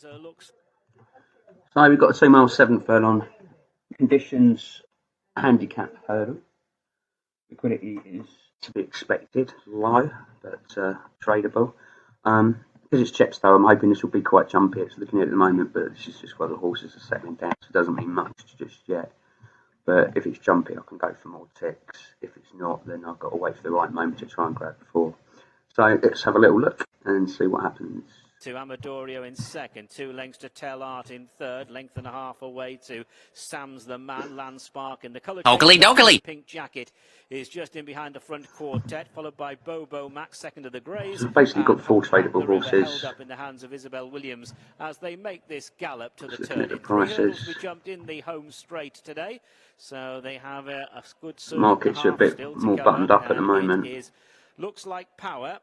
So we've got a 2 mile 7 furlong. Conditions, handicap hurdle. Liquidity is to be expected, low, but tradable. Because it's Chepstow, I'm hoping this will be quite jumpy. It's looking at the moment, but this is just where the horses are settling down, so it doesn't mean much just yet. But if it's jumpy, I can go for more ticks. If it's not, then I've got to wait for the right moment to try and grab the 4. So let's have a little look and see what happens. To Amadorio in second, 2 lengths to Tell Art in third, length and a half away to Sam's the Man, Landspark in the colour pink jacket is just in behind the front quartet, followed by Bobo Max, second of the Greys. So we've basically got 4 tradable horses. Held up in the hands of Isabel Williams as they make this gallop to the turn. The prices. We jumped in the home straight today, so they have a good markets are a bit more buttoned up at the moment. Looks like Power,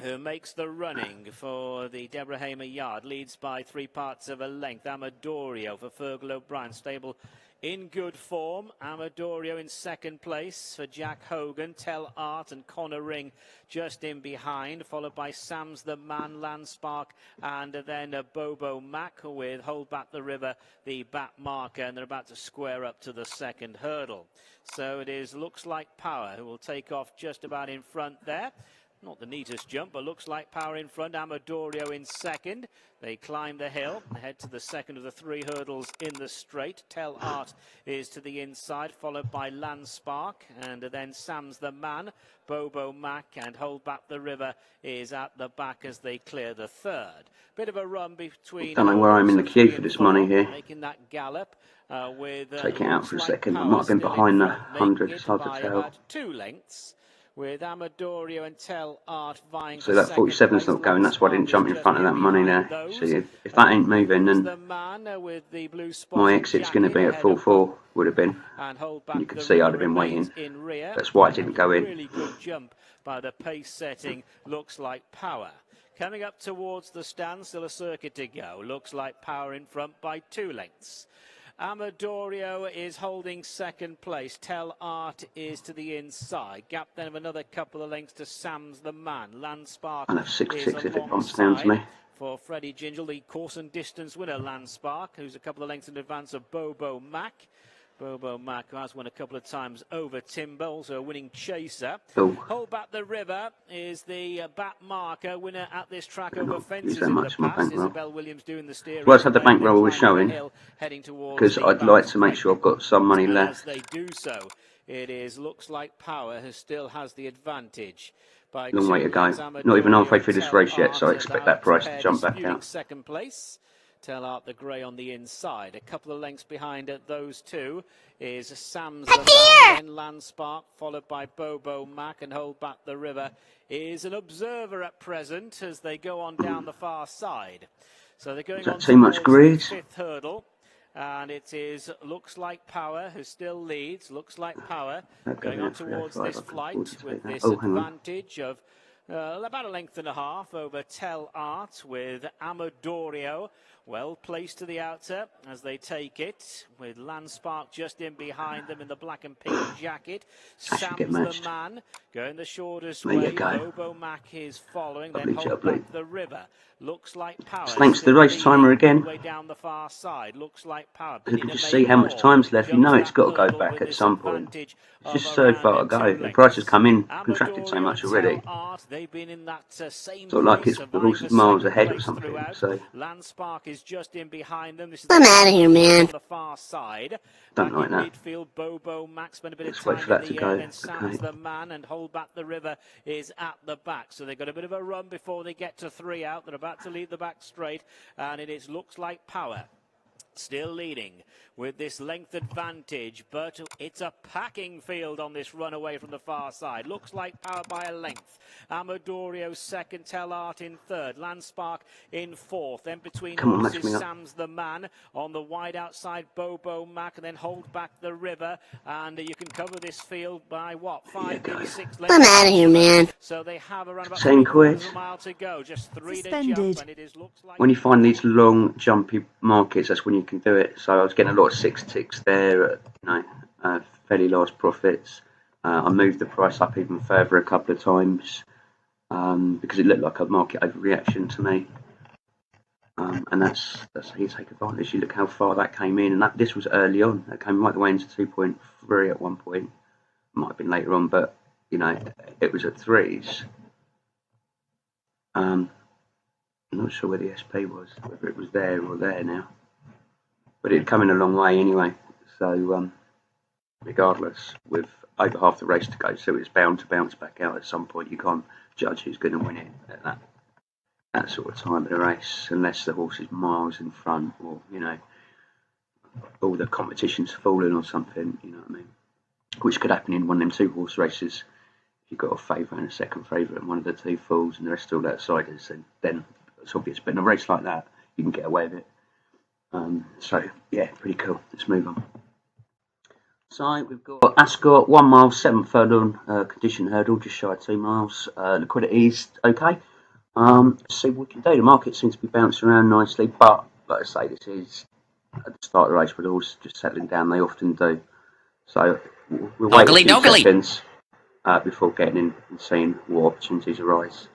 who makes the running for the Deborah Hamer yard, leads by 3 parts of a length. Amadorio for Fergal O'Brien, stable in good form. Amadorio in second place for Jack Hogan. Tell Art and Connor Ring just in behind, followed by Sam's the Man, Landspark, and then Bobo Mac with Hold Back the River, the bat marker, and they're about to square up to the second hurdle. So it is Looks Like Power who will take off just about in front there. Not the neatest jump, but Looks Like Power in front. Amadorio in second. They climb the hill, head to the second of the 3 hurdles in the straight. Tell Art is to the inside, followed by Landspark, and then Sam's the Man. Bobo Mac and Hold Back the River is at the back as they clear the third. Bit of a run between. Don't know where I'm in the queue for this money here. Making that gallop with. Take it out for a second. I might have been behind the 100. It's hard to tell. 2 lengths. With Amadorio and Tell Art vying. So that 47's not going, that's why I didn't jump in front of that money there. See, if that ain't moving, then my exit's going to be at 4-4, would have been. And you can see I'd have been waiting. That's why I didn't go in. Really good jump by the pace setting, Looks Like Power. Coming up towards the stand, still a circuit to go. Looks Like Power in front by 2 lengths. Amadorio is holding second place. Tell Art is to the inside. Gap then of another couple of lengths to Sam's the Man. Landspark I'll have 6 ticks if it bumps down to me. For Freddie Gingell, the course and distance winner, Landspark, who's a couple of lengths in advance of Bobo Mac. Bobo Mac, who has won a couple of times over Timber, also a winning chaser. Hold Back the River is the bat marker, winner at this track over fences in the past. Isabel Williams doing the steering. Well, I had the bankroll was showing, because I'd like to make sure I've got some money left. As they do so, it is Looks Like Power who still has the advantage. Long way to go. Not even halfway through this race yet, so I expect that price to jump back out. Second place. Tell Art the Grey on the inside. A couple of lengths behind those 2 is Sam's the Man, then Landspark, followed by Bobo Mac, and Hold Back the River is an observer at present as they go on down the far side. So they're going on too much grid? The 5th hurdle. And it is Looks Like Power who still leads. Looks Like Power going on towards this flight with this advantage of about a length and a half over Tell Art, with Amadorio well placed to the outer as they take it, with Landspark just in behind them in the black and pink jacket. Sam's the Man going the shortest way. Bobo Mac is following. Then Hold Back the River. Looks Like Power. Thanks to the race timer again. Way down the far side. Looks Like Power. You can just see how much time's left. You know it's got to go back at some point. It's just so far to go. The price has come in, contracted so much already. They've been in that same sort of like it's the horses miles ahead or something. So Landspark is just in behind them. This is I'm out of here, man. On the far side. Don't like that. Midfield, Bobo Max spent a bit Let's of time wait for that in to the go. air, then Sam's the Man, and Hold Back the River is at the back. So they've got a bit of a run before they get to 3 out. They're about to lead the back straight, and it is Looks Like Power still leading with this length advantage, but it's a packing field on this run away from the far side. Looks Like Power by a length. Amadorio second, Tell Art in third, Landspark in fourth. Then between horses, Sam's the Man on the wide outside, Bobo Mac, and then Hold Back the River. And you can cover this field by what, 5, maybe 6 lengths. I'm out of here, man. So they have around about 10 quid. a mile to go, just 3 to jump, and it is Looks Like. When you find these long, jumpy markets, that's when you can do it. So I was getting a lot of 6 ticks there at fairly large profits. I moved the price up even further a couple of times because it looked like a market overreaction to me. And that's how you take advantage. You look how far that came in, and this was early on. That came right the way into 2.3 at one point. Might have been later on, but you know, it was at threes. I'm not sure where the SP was, whether it was there or there now, but it'd come in a long way anyway. So regardless, with over half the race to go, so it's bound to bounce back out at some point. You can't judge who's going to win it at that sort of time of the race, unless the horse is miles in front, or you know, all the competition's fallen or something. You know what I mean? Which could happen in one of them 2 horse races. If you've got a favourite and a second favourite, and one of the 2 falls, and the rest are all outsiders, and then it's obvious. But in a race like that, you can get away with it. So yeah, pretty cool. Let's move on. So we've got Ascot, 1 mile, 7 furlong, condition hurdle, just shy of 2 miles. Liquidity is okay. Let's see what we can do. The market seems to be bouncing around nicely, but like I say, this is at the start of the race with the horse just settling down. They often do. So we'll wait a few seconds before getting in and seeing what opportunities arise.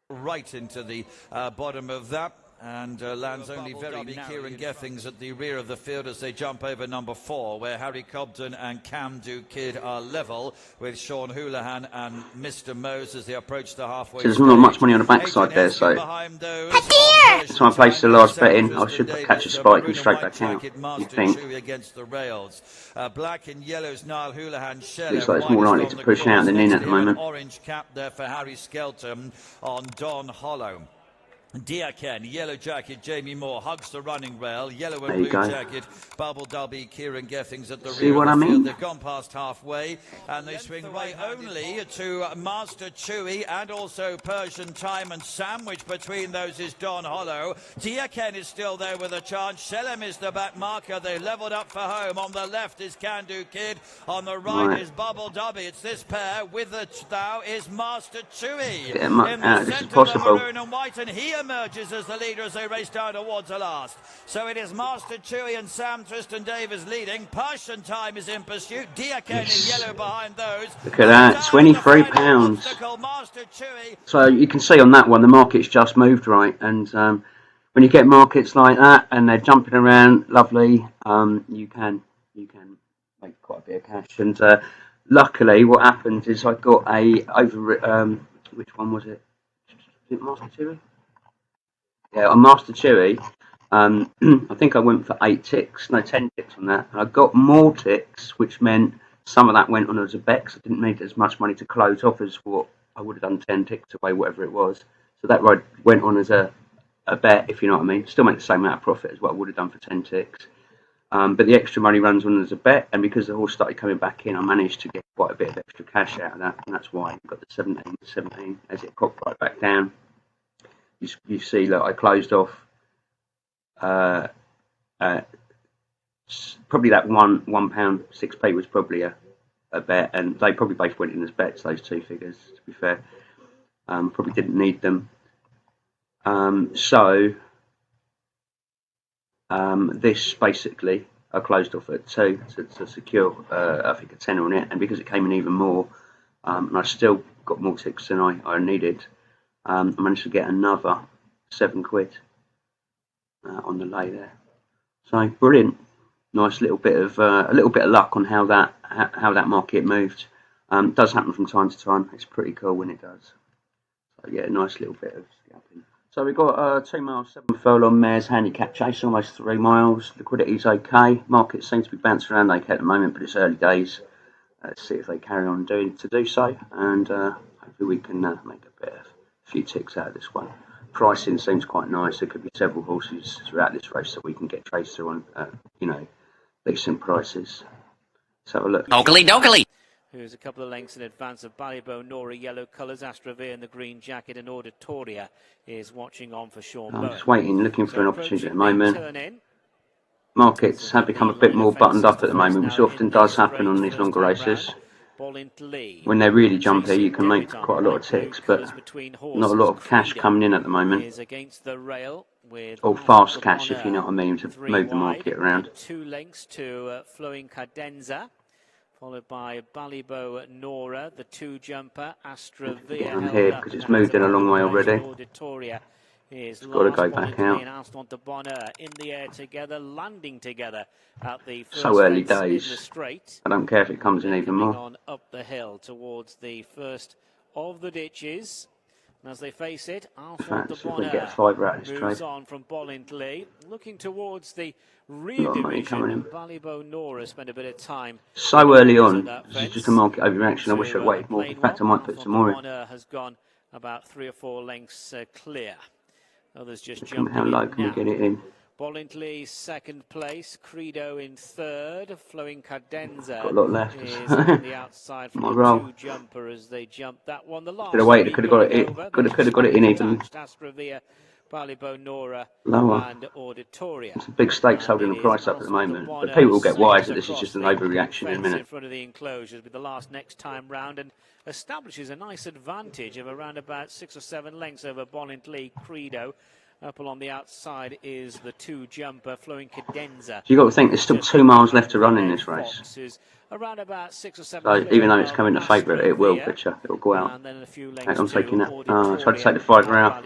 Right into the bottom of that. And lands only very narrow. Kieran Gethings at the rear of the field as they jump over number 4, where Harry Cobden and Cam Do Kid are level with Sean Houlihan and Mr. Mose as they approach the halfway. So there's not much money on the backside there, so so I placed the last bet in. I should catch a spike and straight back out. You think? Against the rails. Black and yellow's Niall Houlihan. Looks like it's more likely to push out than in at the moment. Orange cap there for Harry Skelton on Don Hollow. Diaken, yellow jacket, Jamie Moore hugs the running rail, yellow and blue jacket, Bubble Dubby, Kieran Gethings at the rear of the field. They've gone past halfway and they swing away only to Master Chewy and also Persian Time and sandwich between those is Don Hollow. Diaken is still there with a chance. Shelem is the back marker. They leveled up for home. On the left is Can Do Kid. On the right is Bubble Dubby. It's this pair with the thou is Master Chewy. In the centre of the maroon and white, and he emerges as the leader as they race down towards the last. So it is Master Chewy and Sam Tristan Davis leading. Persian Time is in pursuit. Diaken in yellow behind those. Look at that, £23. So you can see on that one, the market's just moved right. And when you get markets like that and they're jumping around, lovely, you can make quite a bit of cash. And luckily, what happened is I got a which one was it? Is it Master Chewy? Yeah, on Master Chewy, I think I went for 10 ticks on that. And I got more ticks, which meant some of that went on as a bet, because I didn't need as much money to close off as what I would have done 10 ticks away, whatever it was. So that ride went on as a bet, if you know what I mean. Still make the same amount of profit as what I would have done for 10 ticks. But the extra money runs on as a bet, and because the horse started coming back in, I managed to get quite a bit of extra cash out of that, and that's why I got the 17 as it popped right back down. You see that I closed off probably that £1 6p was probably a bet, and they probably both went in as bets, those 2 figures, to be fair. Probably didn't need them. This basically I closed off at 2 to secure I think a tenner on it, and because it came in even more, and I still got more ticks than I needed, I managed to get another £7 on the lay there. So brilliant, nice little bit of luck on how that market moved. Does happen from time to time. It's pretty cool when it does. So yeah, nice little bit of scalping. So we've got 2 miles, 7 furlong mares handicap chase, almost 3 miles. Liquidity's okay. Market seems to be bouncing around okay at the moment, but it's early days. Let's see if they carry on doing so, and hopefully we can make a few ticks out of this one. Pricing seems quite nice. There could be several horses throughout this race that we can get trades through on, decent prices. Let's have a look. Doggly. Who's a couple of lengths in advance of Ballybo, Nora, yellow colours, Astravia in the green jacket, and Auditoria is watching on for Sean Bowen. I'm just waiting, looking for an opportunity at the moment. Markets have become a bit more buttoned up at the moment, which often does happen on these longer races. When they're really jumpy, you can make quite a lot of ticks, but not a lot of cash coming in at the moment. Or fast cash, if you know what I mean, to move the market around. 2 lengths to Flowing Cadenza, followed by Ballybo Nora, the 2 jumper, Astravia. On here, because it's moved in a long way already. Auditoria is got to last. go back out. And Aston de Bonheur in the air together, landing together at the first So early fence days. in the straight. I don't care if it comes in even more. On up the hill towards the first of the ditches. And as they face it, Aston de Bonheur moves on from Bollintley, looking towards the rear division. Ballybonora spent a bit of time so early on. This is just a market overreaction. I wish I waited more. In fact, I might put some more in. Has gone about 3 or 4 lengths clear. Others just jumping How low can we get it in? Bollintley second place, Credo in third, Flowing Cadenza got a lot left. is on the outside from the 2 jumper as they jump that one. The last could have waited, could have got it in. Could have got it in even Ballybonora lower. And Auditoria. It's a big stakes holding the price up at the moment. But people will get wise that this is just an overreaction in a minute. In front of the enclosures with the last next time round and establishes a nice advantage of around about 6 or 7 lengths over Bollintley Credo. Up along the outside is the 2 jumper, Flowing Cadenza. So you've got to think there's still 2 miles left to run in this race. Around about 6 or 7. So even though it's coming to favourite, it will picture. It will go out. And then a few lengths I'm taking that. I tried to take the 5 out.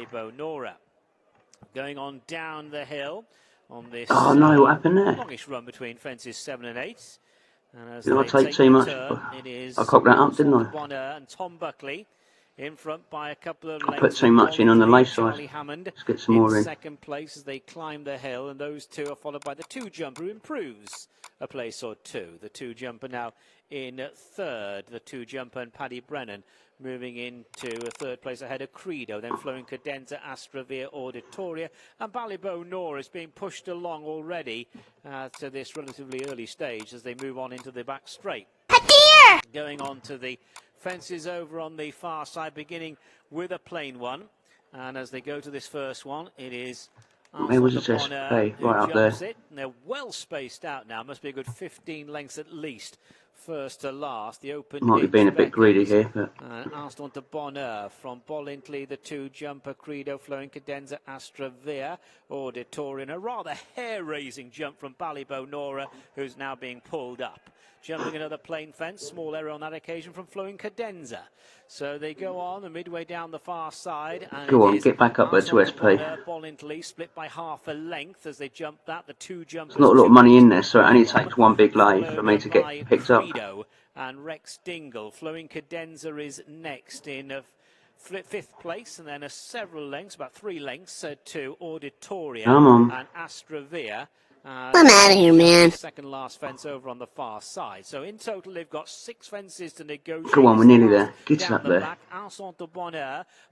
Going on down the hill on this. Oh no! What happened there? Longish run between fences 7 and 8. And did I take too much? I cocked that up, didn't I? And Tom Buckley. In front by a couple of lengths. I put too much in on the lace side. Let's get some more in. Second place as they climb the hill, and those 2 are followed by the 2 jumper who improves a place or 2. The 2 jumper now in third. The 2 jumper and Paddy Brennan moving into a third place ahead of Credo. Then Flowing Cadenza, Astravia, Auditoria, and Ballybonora is being pushed along already to this relatively early stage as they move on into the back straight. Going on to the fences over on the far side, beginning with a plain one, and as they go to this first one, it is where was it? Right up there. And they're well spaced out now. Must be a good 15 lengths at least, first to last. The open might be being a bit greedy here, but Aston de Bonheur from Bollintley, the 2 jumper, Credo, Flowing Cadenza, Astravia, Auditorian. A rather hair-raising jump from Ballybonora, who's now being pulled up. Jumping another plain fence, small error on that occasion from Flowing Cadenza. So they go on, and midway down the far side. And go on, get back up there to SP. Bollintley split by half a length as they jump that. The 2 jumpers. There's not a lot of money in there, so it only takes one big lay for me to get picked up. And Rex Dingle. Flowing Cadenza is next in 5th place, and then several lengths, about 3 lengths to Auditoria and Astravia. I'm out of here, man. Second last fence over on the far side. So in total, they've got 6 fences to negotiate. Go on, we're nearly there. Get up there. Back,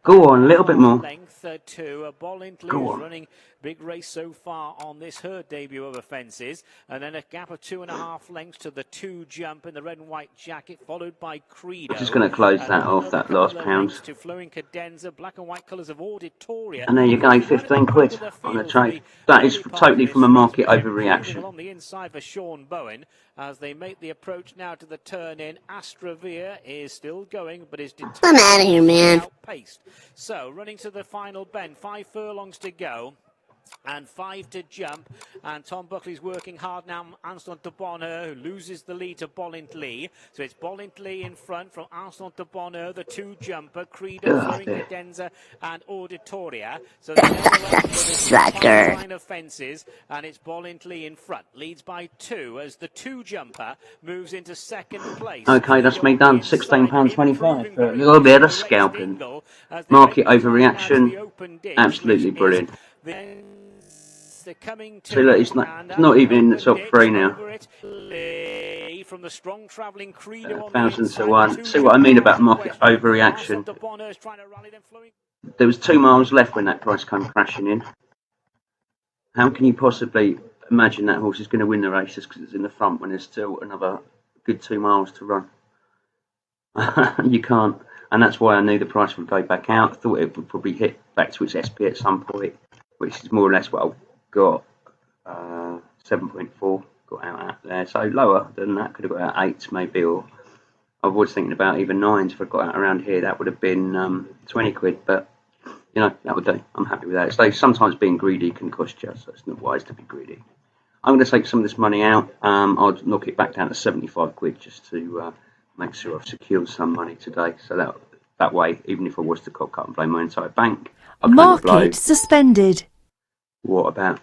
go on, a little bit more. Length to Bollintley, running big race so far on this her debut over fences, and then a gap of 2.5 lengths to the 2 jump in the red and white jacket, followed by Credo. I'm just going to close that off, that last pound. To Flowing Cadenza, black and white colours of Auditoria. And there you go, 15 quid on the trade. That is totally from a market overreaction. On the inside for Sean Bowen as they make the approach now to the turn in. Astravia is still going, but is I'm out of here, man. Outpaced. So running to the final bend, 5 furlongs to go. And 5 to jump, and Tom Buckley's working hard now. Aston de Bonheur, who loses the lead to Bollintley. So it's Bollintley in front from Aston de Bonheur, the 2 jumper, Credo, Flowing Cadenza, and Auditoria. So the line of fences, and it's Bollintley in front. Leads by 2 as the 2 jumper moves into second place. Okay, that's me done. £16.25 for a little bit of scalping. Market overreaction. Absolutely brilliant. So look, it's not even in the top 3 now. From the strong travelling Credo 1,000 to 1. See what I mean about market overreaction? There was 2 miles left when that price came crashing in. How can you possibly imagine that horse is going to win the race just because it's in the front when there's still another good 2 miles to run? You can't. And that's why I knew the price would go back out. I thought it would probably hit back to its SP at some point, which is more or less what I got. 7.4 got out at there. So lower than that, could have got out 8 maybe, or I was thinking about even 9s. If I got out around here, that would have been 20 quid, but you know, that would do. I'm happy with that. So sometimes being greedy can cost you, so it's not wise to be greedy. I'm going to take some of this money out. I'll knock it back down to 75 quid just to make sure I've secured some money today. So that way, even if I was to cock up and play my entire bank, Market suspended. What, about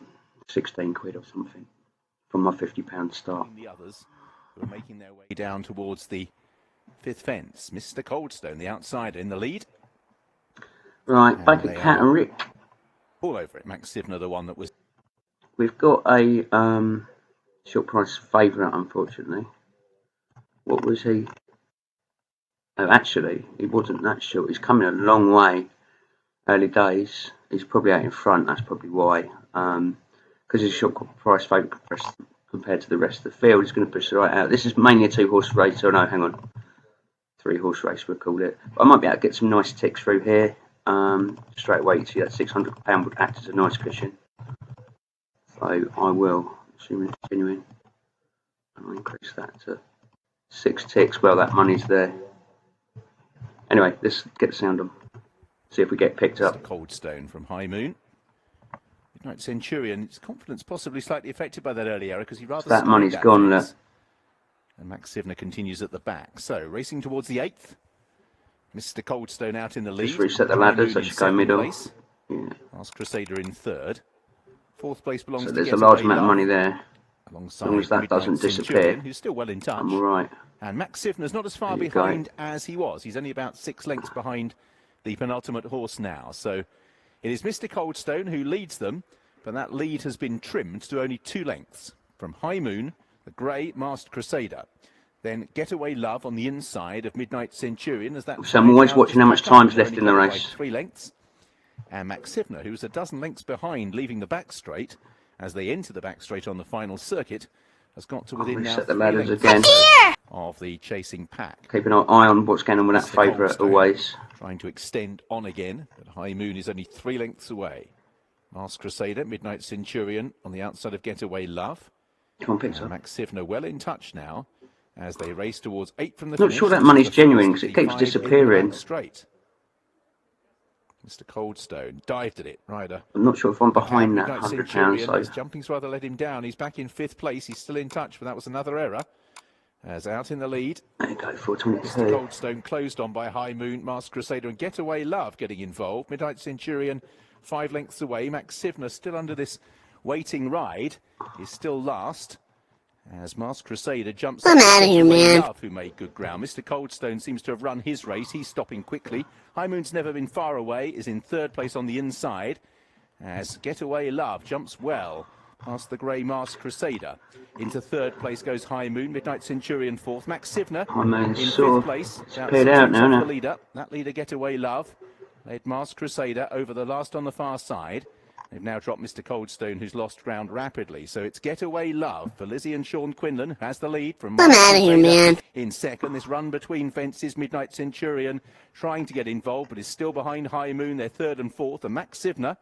16 quid or something from my £50 start. The others who are making their way down towards the fifth fence. Mr. Coldstone, the outsider, in the lead. Right, back at Cat and Rick. All over it. Max Sivner, the one that was. We've got a short price favourite, unfortunately. What was he? Oh, actually, he wasn't that short. He's coming a long way. Early days. He's probably out in front. That's probably why. Because he's a short price favourite compared to the rest of the field. He's going to push it right out. This is mainly a 2-horse race. Oh no, hang on. 3-horse race, we'll call it. But I might be able to get some nice ticks through here. Straight away, you see that £600 would act as a nice cushion. So I will, assuming it's genuine, I'll increase that to 6 ticks. Well, that money's there. Anyway, let's get the sound on. See if we get picked up. Coldstone from High Moon. Midnight Centurion, his confidence possibly slightly affected by that early error because he rather. That money's gone. Look. And Max Sivner continues at the back. So racing towards the 8th. Mr. Coldstone out in the lead. Just reset the ladders. I should go middle. Yeah. Last Crusader in 3rd. 4th place belongs to. So there's a large amount of money there. Alongside as long as that Midnight doesn't Centurion, disappear, who's still well in touch. I'm all right. And Max Sivner's not as far behind as he was. He's only about 6 lengths behind the penultimate horse now. So it is Mr. Coldstone who leads them, but that lead has been trimmed to only 2 lengths from High Moon, the grey Masked Crusader. Then Getaway Love on the inside of Midnight Centurion. As that so I'm always watching how much time's left in the race. 3 lengths. And Max Sivner, who's a dozen lengths behind, leaving the back straight as they enter the back straight on the final circuit, has got to within now the ladders again of the chasing pack. Keep an eye on what's going on with that favourite always. Trying to extend on again, but High Moon is only 3 lengths away. Masked Crusader, Midnight Centurion on the outside of Getaway Love. Come on, picks up. Max Sivner well in touch now as they race towards 8 from the finish. Not sure that money's genuine because it keeps disappearing. Straight. Mr. Coldstone dived at it, rider. I'm not sure if I'm behind that £100. So his jumping's rather let him down. He's back in 5th place. He's still in touch, but that was another error. As out in the lead. There you go, 422. Mr. Coldstone closed on by High Moon, Masked Crusader, and Getaway Love getting involved. Midnight Centurion 5 lengths away. Max Sivner still under this waiting ride. Is still last. As Masked Crusader jumps I'm out of here, man. Love, who made good ground. Mr. Coldstone seems to have run his race. He's stopping quickly. High Moon's never been far away, is in 3rd place on the inside. As Getaway Love jumps well past the grey Masked Crusader. Into 3rd place goes High Moon. Midnight Centurion 4th. Max Sivner in 5th place. Disappeared out now. The leader. That leader, Getaway Love, led Masked Crusader over the last on the far side. They've now dropped Mr. Coldstone, who's lost ground rapidly. So it's Getaway Love for Lizzie and Sean Quinlan, who has the lead from. I'm out of here, man. In 2nd, this run between fences, Midnight Centurion trying to get involved, but is still behind High Moon. They're 3rd and 4th. And Max Sivner,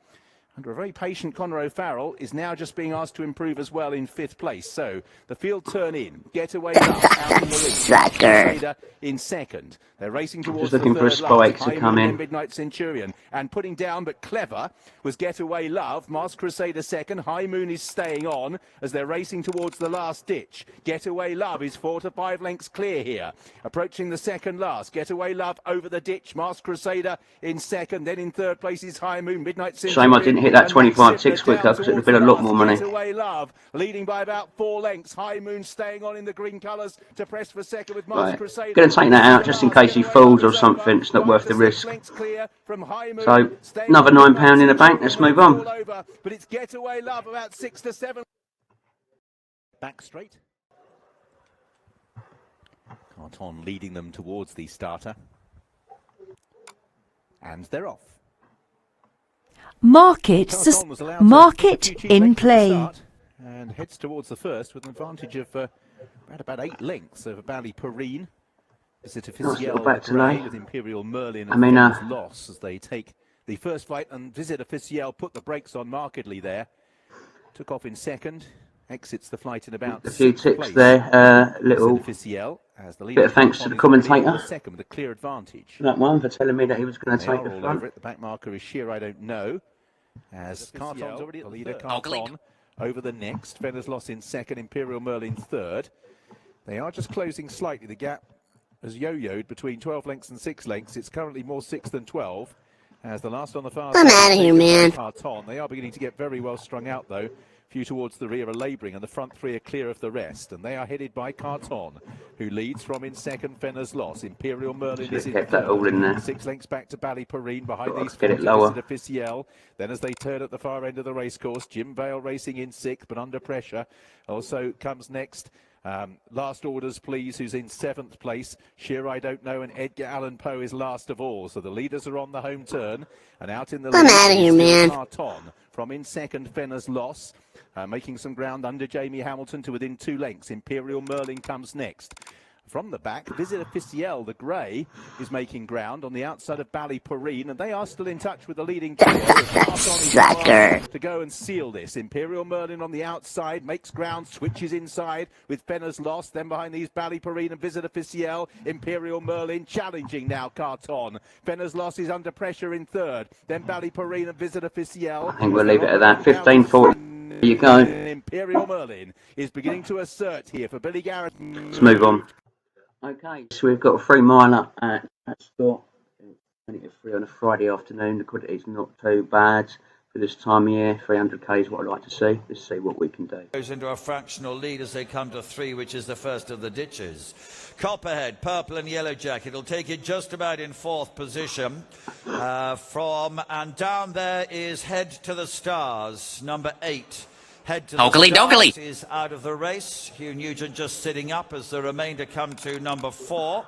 under a very patient Conor O'Farrell, is now just being asked to improve as well in 5th place. So the field turn in. Getaway Love out in the lead. Sucker. In 2nd. They're racing towards just looking the for a 3rd spike last. to come in. Midnight Centurion. And putting down, but clever, was Getaway Love. Masked Crusader 2nd. High Moon is staying on as they're racing towards the last ditch. Getaway Love is 4 to 5 lengths clear here. Approaching the 2nd last. Getaway Love over the ditch. Masked Crusader in 2nd. Then in 3rd place is High Moon. Midnight Centurion. Shame I didn't hit that 25 ticks quicker because it would have been a lot more money. Getaway Love leading by about 4 lengths. High Moon staying on in the green colours to press for 2nd with Masked Crusader. Going to take that out just in case he falls or something. It's not worth the risk. So another £9 in the bank. Let's move on. But it's Getaway Love about 6 to 7. Back straight. Carton leading them towards the starter. And they're off. Market in play. And heads towards the first with an advantage of about 8 lengths over Ballyporeen. Visit Officiel with Imperial Merlin and loss as they take the first flight, and Visit Officiel put the brakes on markedly there. Took off in 2nd, exits the flight in about a few ticks there. Little as the bit of thanks to the commentator. 2nd with a clear advantage. That one for telling me that he was going to take the front. Over it. The back marker is sheer, I don't know. As Carton's already the leader, Carton over the next. Fenner's loss in 2nd, Imperial Merlin 3rd. They are just closing slightly. The gap has yo-yoed between 12 lengths and 6 lengths. It's currently more 6 than 12. As the last on the far I'm side, out of here, man. Carton. They are beginning to get very well strung out, though. Few towards the rear are labouring, and the front three are clear of the rest. And they are headed by Carton, who leads from in second. Fenner's Loss. Imperial Merlin is in kept that all in there. third. 6 lengths back to Ballyporeen. Behind Got to these get it four lower. Visit Officiel. Then as they turn at the far end of the racecourse, Jim Vale racing in sixth, but under pressure. Also comes next. Last Orders Please, who's in 7th place. Sheer I Don't Know, and Edgar Allan Poe is last of all. So the leaders are on the home turn. And out in the I'm lead out of here, is man. Carton. From in second, Fenner's Loss. Making some ground under Jamie Hamilton to within 2 lengths. Imperial Merlin comes next. From the back, Visit Officiel, the grey, is making ground on the outside of Ballyporeen, and they are still in touch with the leading trio. Sucker. To go and seal this. Imperial Merlin on the outside, makes ground, switches inside with Fenner's Loss. Then behind these, Ballyporeen and Visit Officiel. Imperial Merlin challenging now Carton. Fenner's Loss is under pressure in third. Then Ballyporeen and Visit Officiel. I think we'll leave it at that. 15.40. There you go. Imperial Merlin is beginning to assert here for Billy Garrett. Let's move on. Okay, so we've got a 3 miler at Scott. Only get 3 on a Friday afternoon. Liquidity is not too bad for this time of year. 300k is what I'd like to see. Let's see what we can do. Goes into a fractional lead as they come to 3, which is the first of the ditches. Copperhead, Purple and Yellow Jacket will take it just about in 4th position. And down there is Head to the Stars, number 8. Head to the Stars is out of the race. Hugh Nugent just sitting up as the remainder come to number 4.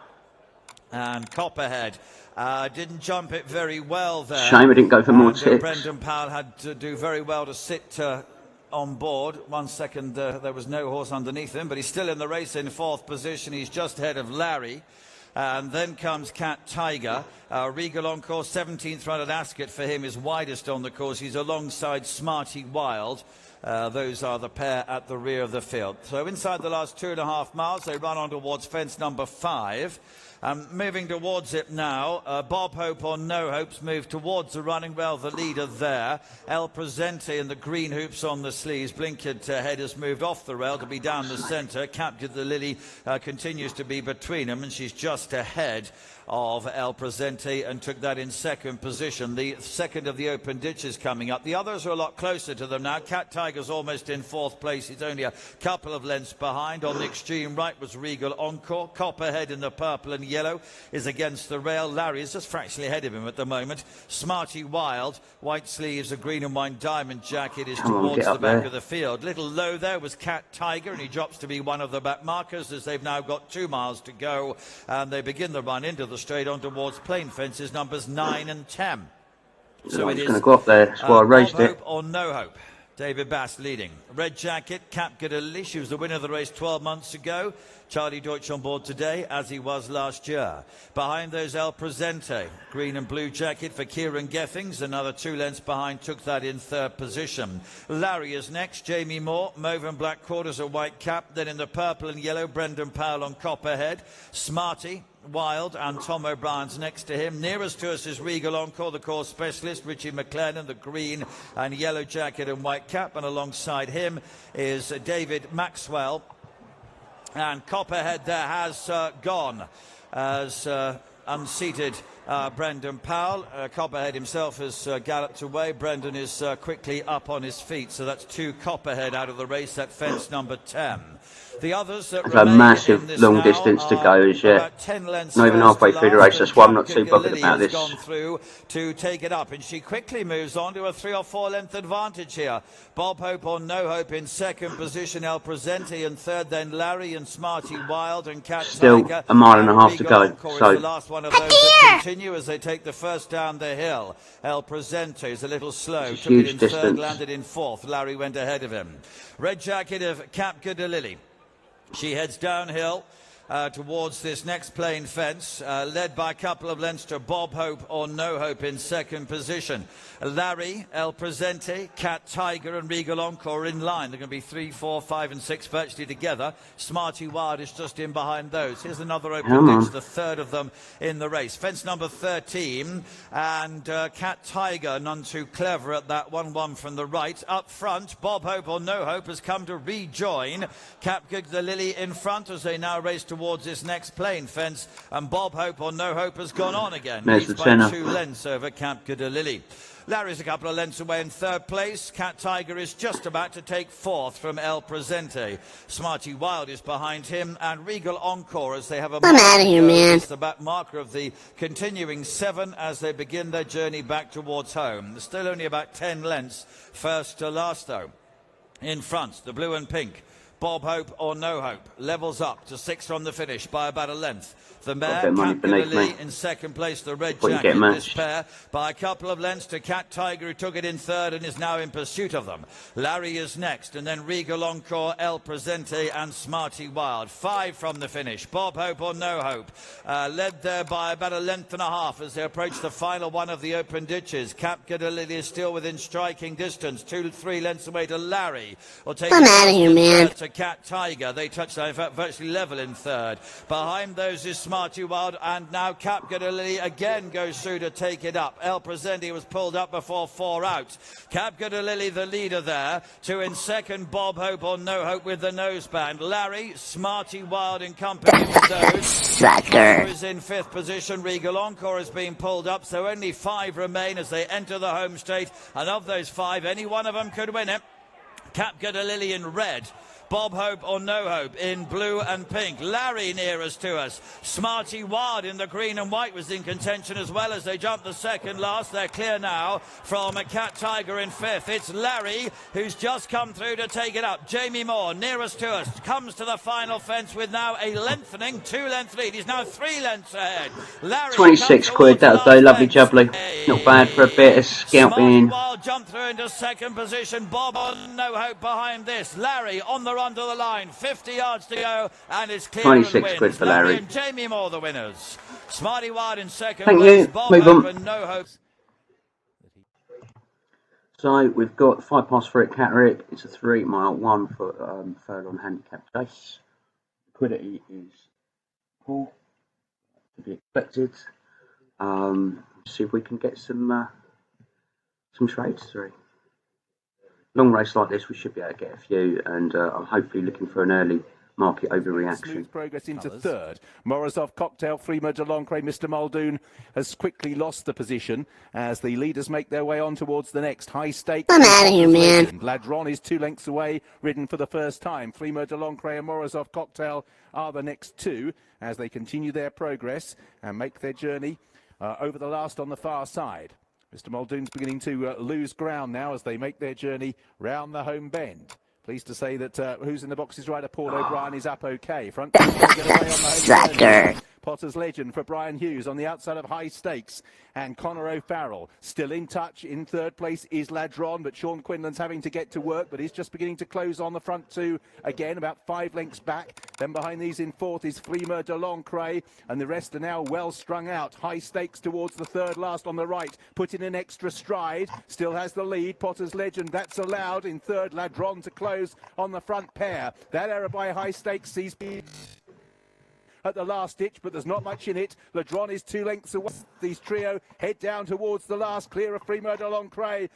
And Copperhead didn't jump it very well there. Shame we didn't go for more tips. Brendan Powell had to do very well to sit on board. 1 second, there was no horse underneath him, but he's still in the race in 4th position. He's just ahead of Larry. And then comes Cat Tiger. Regal on course, 17th run at Ascot for him is widest on the course. He's alongside Smarty Wild. Those are the pair at the rear of the field. So inside the last 2.5 miles, they run on towards fence number 5. Moving towards it now, Bob Hope or No Hope's moved towards the running rail, the leader there. El Presente in the green hoops on the sleeves. Blinkard head has moved off the rail to be down the centre. Captured the Lily continues to be between them, and she's just ahead of El Presente and took that in 2nd position. The second of the open ditches coming up. The others are a lot closer to them now. Cat Tiger's almost in 4th place. He's only a couple of lengths behind. On the extreme right was Regal Encore. Copperhead in the purple and yellow is against the rail. Larry is just fractionally ahead of him at the moment. Smarty Wild, white sleeves, a green and white diamond jacket is towards the back of the field. Little low there was Cat Tiger, and he drops to be one of the back markers as they've now got 2 miles to go, and they begin the run into the straight on towards plain fences numbers 9 and 10. So it's going to go up there. That's why I raised Bob it. Hope or No Hope. David Bass leading. Red Jacket, Cap Gadali. She was the winner of the race 12 months ago. Charlie Deutsch on board today, as he was last year. Behind those, El Presente. Green and blue jacket for Kieran Geffings. Another 2 lengths behind, took that in 3rd position. Larry is next. Jamie Moore, mauve and black quarters, a white cap. Then in the purple and yellow, Brendan Powell on Copperhead. Smarty, Wild and Tom O'Brien's next to him. Nearest to us is Regal Encore, the course specialist. Richie McLennan, the green and yellow jacket and white cap. And alongside him is David Maxwell. And Copperhead there has gone as unseated Brendan Powell. Copperhead himself has galloped away. Brendan is quickly up on his feet. So that's 2 Copperhead out of the race at fence number 10. The others that It's a massive long distance to go as yet. Not even halfway through the race. That's why I'm not too bothered about this. Gone through to take it up, and she quickly moves on to a 3 or 4 length advantage here. Bob Hope or No Hope in 2nd position. El Presente in 3rd. Then Larry and Smarty Wild and Cat Still Tiger. a mile and a half to go. So the last one of those that continue as they take the first down the hill. El Presente is a little slow. Took it in 3rd, landed in 4th. Larry went ahead of him. Red Jacket of Cap Gadalili. She heads downhill towards this next plain fence, led by a couple of lengths to Bob Hope or No Hope in 2nd position. Larry, El Presente, Cat Tiger and Regal Encore in line. They're going to be 3, 4, 5 and 6 virtually together. Smarty Wild is just in behind those. Here's another open ditch, the 3rd of them in the race. Fence number 13 and Cat Tiger, none too clever at that 1-1 from the right. Up front, Bob Hope or No Hope has come to rejoin Cap Gig the Lily in front as they now race to towards this next plane fence, and Bob Hope or No Hope has gone on again. There's Leads the by tenner. 2 lengths over Camp Lily. Larry's a couple of lengths away in 3rd place. Cat Tiger is just about to take 4th from El Presente. Smarty Wild is behind him, and Regal Encore as they have a I'm out of here, man. It's the back marker of the continuing 7 as they begin their journey back towards home. There's still only about 10 lengths first to last, though. In front, the blue and pink. Bob Hope or No Hope levels up to 6th from the finish by about a length. The mare, Camp Lily, in 2nd place. The red jacket, this pair, by a couple of lengths to Cat Tiger, who took it in 3rd and is now in pursuit of them. Larry is next, and then Regal Encore, El Presente, and Smarty Wild. 5 from the finish. Bob Hope or No Hope, led there by about a length and a half as they approach the final one of the open ditches. Cap Lily is still within striking distance, 2-3 lengths away to Larry. I'm out of here, man. To Cat Tiger. They touch virtually level in 3rd. Behind those is Smarty Wild, and now Cap Lily again goes through to take it up. El Presente was pulled up before 4 out. Cap Lily the leader there. 2 in 2nd, Bob Hope or No Hope with the noseband. Larry, Smarty Wild in company with those. Sucker. Is in 5th position. Regal Encore has been pulled up, so only 5 remain as they enter the home straight, and of those 5, any one of them could win it. Cap Lily in red. Bob Hope or No Hope in blue and pink. Larry nearest to us. Smarty Wild in the green and white was in contention as well as they jump the 2nd last. They're clear now from a Cat Tiger in 5th. It's Larry who's just come through to take it up. Jamie Moore nearest to us comes to the final fence with now a lengthening 2-length lead. He's now 3 lengths ahead. Larry 26 quid, that was very lovely jubbly. Not bad for a bit of scalping. Wild jumped through into 2nd position. Bob on No Hope behind this. Larry on the run to the line. 50 yards to go, and it's clear. 26 quid for Larry. And Jamie Moore the winners. Smarty Wild in 2nd Thank place. you. Bob Move Hope on. and No Hope. So we've got 5 past 3 at Catterick. It's a 3 mile, 1 foot furlong handicap chase. Liquidity is poor, to be expected. See if we can get some trades through. Long race like this, we should be able to get a few, and I'm hopefully looking for an early market overreaction. Smooth progress into 3rd. Morozov Cocktail, Freema de Lancre, Mr. Muldoon has quickly lost the position as the leaders make their way on towards the next high stake. I'm out of here, man. Ladron is 2 lengths away, ridden for the first time. Freema de Lancre and Morozov Cocktail are the next 2 as they continue their progress and make their journey over the last on the far side. Mr. Muldoon's beginning to lose ground now as they make their journey round the home bend. Pleased to say that Who's in the Box's rider Paul O'Brien is up okay. Front get away on the Sucker. Potter's Legend for Brian Hughes on the outside of High Stakes. And Conor O'Farrell still in touch. In 3rd place is Ladron, but Sean Quinlan's having to get to work, but he's just beginning to close on the front 2 again, about 5 lengths back. Then behind these in 4th is Freema de Lancre, and the rest are now well strung out. High Stakes towards the 3rd last on the right, put in an extra stride, still has the lead. Potter's Legend, that's allowed. In 3rd, Ladron to close on the front pair. That error by High Stakes sees at the last ditch, but there's not much in it. Ladron is 2 lengths away. These trio head down towards the last, clear of Freema de Lancre.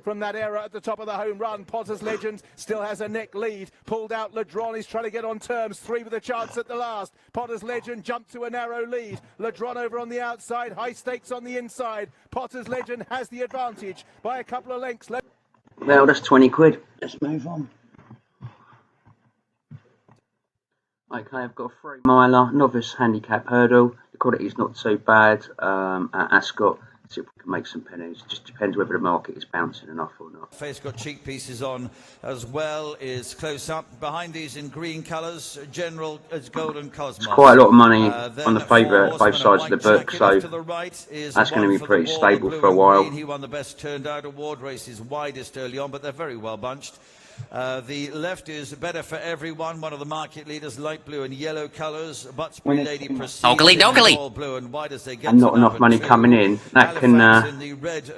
From that error at the top of the home run, Potter's Legend still has a neck lead. Pulled out, Ladron is trying to get on terms. 3 with a chance at the last. Potter's Legend jumped to a narrow lead. Ladron over on the outside, High Stakes on the inside. Potter's Legend has the advantage by a couple of lengths. Well, that's 20 quid. Let's move on. Okay, I've got a 3 miler, novice handicap hurdle. The quality is not so bad at Ascot. See if we can make some pennies. Just depends whether the market is bouncing enough or not. Face got cheek pieces on as well, is close up. Behind these in green colours, General is Golden Cosmos. It's quite a lot of money on the favourite both sides of the book, so that's going to be pretty stable for a while. He won the Best Turned Out Award, races widest early on, but they're very well bunched. The left is Better for Everyone, one of the market leaders, light blue and yellow colours. Butsbury Lady Proceeds, all blue and white as they get and not enough money coming in. That can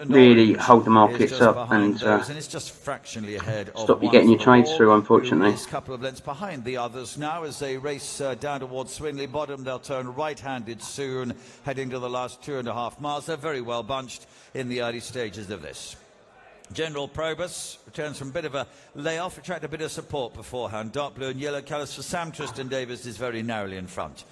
really hold the markets up and it's just fractionally ahead stop you getting your trades through, unfortunately. A couple of lengths behind the others now as they race down towards Swinley Bottom. They'll turn right-handed soon, heading to the last 2.5 miles. They're very well bunched in the early stages of this. General Probus returns from a bit of a layoff, attracted a bit of support beforehand. Dark blue and yellow colours for Sam Tristan Davis is very narrowly in front.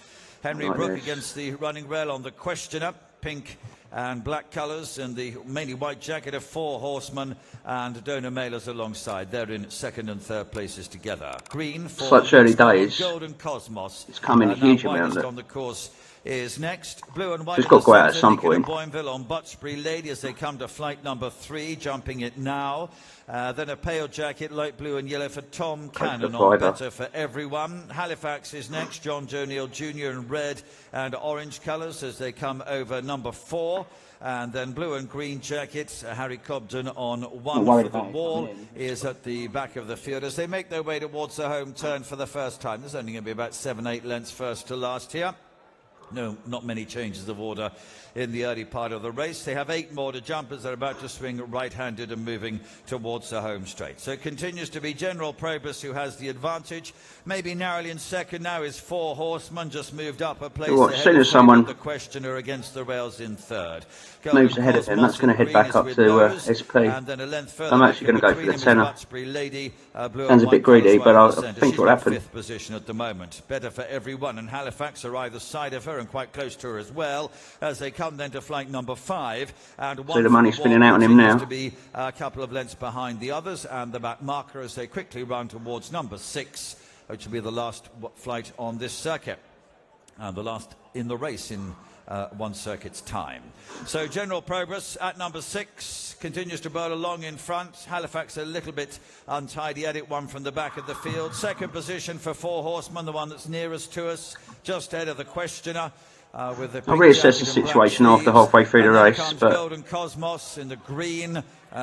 Henry Brook against the running rail on the questioner. Pink and black colours and the mainly white jacket of Four Horsemen and Donor Mailers alongside. They're in second and third places together. Green for such early days. Golden Cosmos. It's coming a huge amount on the course is next. Blue and white. It's got to go out at some point. Boinville on Butchbury Lady as they come to flight number 3, jumping it now. Then a pale jacket, light blue and yellow for Tom Cannon on Better for Everyone. Halifax is next. John Joe Neal Jr. in red and orange colours as they come over number 4. And then blue and green jackets, Harry Cobden on 1 for the wall is at the back of the field as they make their way towards the home turn for the first time. There's only going to be about 7-8 lengths first to last here. No, not many changes of order in the early part of the race. They have 8 more to jump as they're about to swing right-handed and moving towards the home straight. So it continues to be General Probus who has the advantage. Maybe narrowly in second now is Four Horsemen, just moved up a place as soon as someone the questioner against the rails in third. Moves ahead of him, that's going to head back up to SP. And then a length further I'm actually going to go for the tenner. Lady, sounds a bit greedy, but I think it'll happen. 5th position at the moment. Better for Everyone and Halifax are either side of her and quite close to her as well as they come then to flight number 5. And so the money's spinning out on him now. To be a couple of lengths behind the others and the back marker as they quickly run towards number 6, which will be the last flight on this circuit and the last in the race in one circuit's time. So General Probus at number 6 continues to bowl along in front. Halifax a little bit untidy at it, one from the back of the field. Second position for Four Horsemen, the one that's nearest to us, just ahead of the questioner. I'll reassess the situation after halfway through the race. But Golden Cosmos in the green.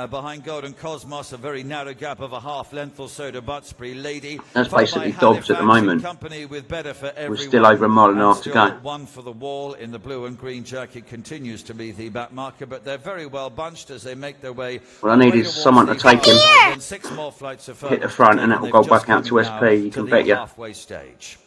Behind Golden Cosmos, a very narrow gap of a half length or so to Butchbury Lady. That's basically Dobbs at the moment. With Better for Everyone. We're still over a mile and a half to go. 1 for the wall in the blue and green jacket continues to be the back marker, but they're very well bunched as they make their way. What I need is someone to take him, 6 more flights of hit the front, and that will go back out to SP. You can bet you. Halfway stage.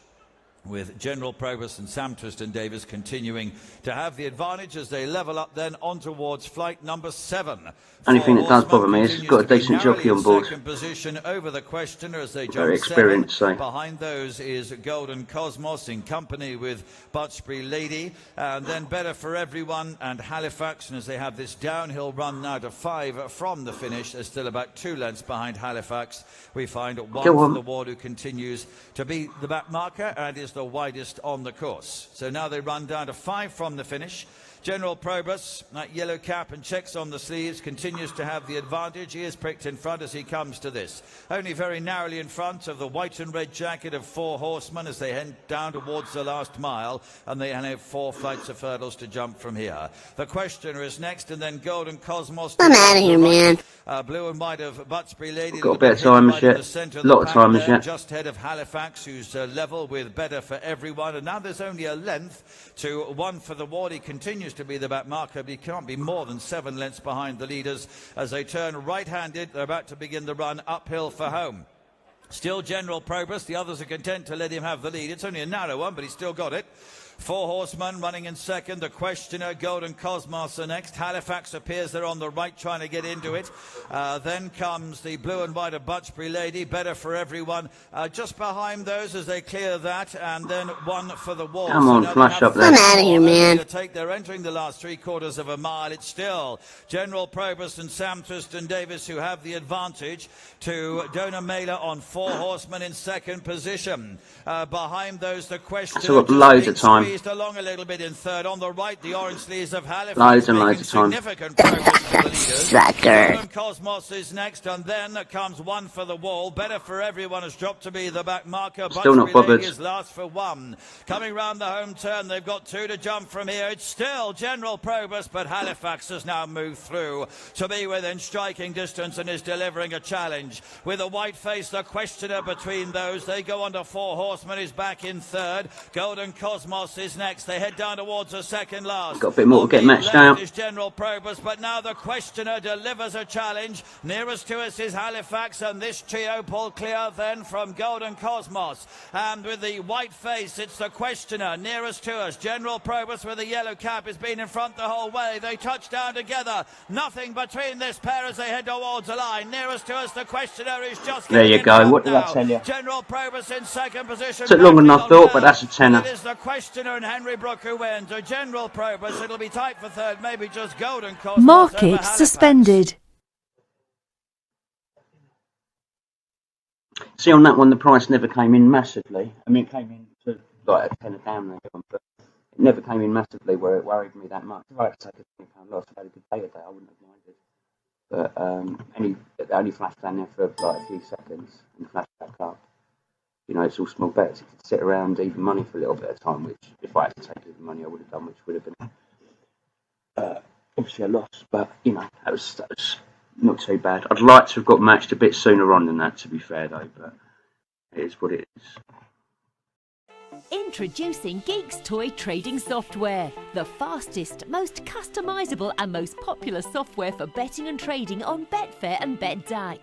With General Probus and Sam Tristan Davis continuing to have the advantage as they level up then on towards flight number 7. Only thing that does bother me is he's got a decent jockey on board. Second position over the questioner as they very jump experienced. So. Behind those is Golden Cosmos in company with Butchbury Lady, and then Better for Everyone and Halifax. And as they have this downhill run now to 5 from the finish, they're still about 2 lengths behind Halifax. We find 1 from the wall who continues to be the back marker and is the widest on the course. So now they run down to 5 from the finish. General Probus, that yellow cap and checks on the sleeves, continues to have the advantage. He is pricked in front as he comes to this. Only very narrowly in front of the white and red jacket of Four Horsemen as they head down towards the last mile, and they have 4 flights of hurdles to jump from here. The questioner is next, and then Golden Cosmos. I'm out of here, man. Blue and white of Butchbury Lady. We've got a bit of time as yet. A lot of time as yet. Just ahead of Halifax, who's level with Better for Everyone. And now there's only a length to 1 for the wall. He continues to be the back marker, but he can't be more than 7 lengths behind the leaders as they turn right-handed. They're about to begin the run uphill for home. Still General Probus. The others are content to let him have the lead. It's only a narrow one, but he's still got it. Four Horsemen running in second. The questioner, Golden Cosmos, are next. Halifax appears there on the right, trying to get into it. Then comes the blue and white of Butchbury Lady. Better for Everyone. Just behind those as they clear that. And then 1 for the wall. Come on, flash up there. I'm out of here, man. They're entering the last 3/4 of a mile. It's still General Probus and Sam Tristan Davis who have the advantage to Donor Mailer on Four Horsemen in second position. Behind those, the questioner. So got loads of time. Along a little bit in third. On the right, the orange sleeves of Halifax. Loads and loads of time. Significant progress for the leaders. Sucker. Golden Cosmos is next, and then comes 1 for the wall. Better for Everyone has dropped to be the back marker. Still not bothered. Is last for 1. Coming round the home turn, they've got 2 to jump from here. It's still General Probus, but Halifax has now moved through to be within striking distance and is delivering a challenge. With a white face, the questioner between those. They go on to Four Horsemen, is back in third. Golden Cosmos is next. They head down towards the second last. Got a bit more to get matched out. Is General Probus, but now the questioner delivers a challenge. Nearest to us is Halifax, and this trio pull clear then from Golden Cosmos. And with the white face, it's the questioner nearest to us. General Probus with the yellow cap has been in front the whole way. They touch down together. Nothing between this pair as they head towards the line. Nearest to us, the questioner is just there you go. What did now. I tell you? General Probus in second position. Took longer than I thought, but that's a tenner. It is the questioner and Henry Brook who wins. A General Probus, it'll be tight for third, maybe just Golden Cosmos. Market suspended. See, on that one, the price never came in massively. I mean, it came in to like a tenner down there, but it never came in massively where it worried me that much. If I had to take a £20 loss, I've had a good day today, I wouldn't have minded. But it only flashed down there for like a few seconds and flashed back up. You know, it's all small bets. You could sit around even money for a little bit of time, which if I had to take even money, I would have done, which would have been obviously a loss. But, you know, that was not too bad. I'd like to have got matched a bit sooner on than that, to be fair, though, but it is what it is. Introducing Geeks Toy trading software, the fastest, most customisable and most popular software for betting and trading on Betfair and BetDAC.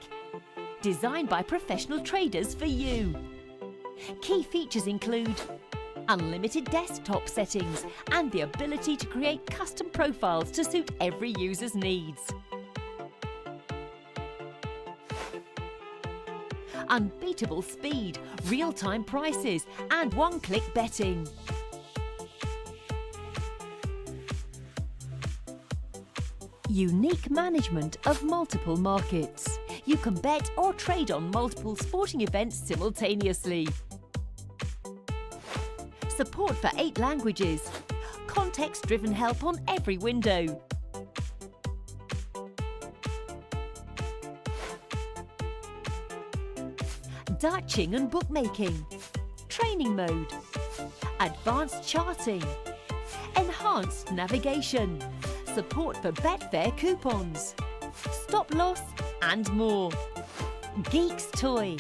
Designed by professional traders for you. Key features include unlimited desktop settings and the ability to create custom profiles to suit every user's needs. Unbeatable speed, real-time prices and one-click betting. Unique management of multiple markets. You can bet or trade on multiple sporting events simultaneously. Support for 8 languages. Context-driven help on every window. Dutching and bookmaking. Training mode. Advanced charting. Enhanced navigation. Support for Betfair coupons. Stop loss and more. Geeks Toy.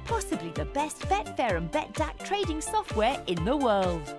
Possibly the best Betfair and BetDAC trading software in the world.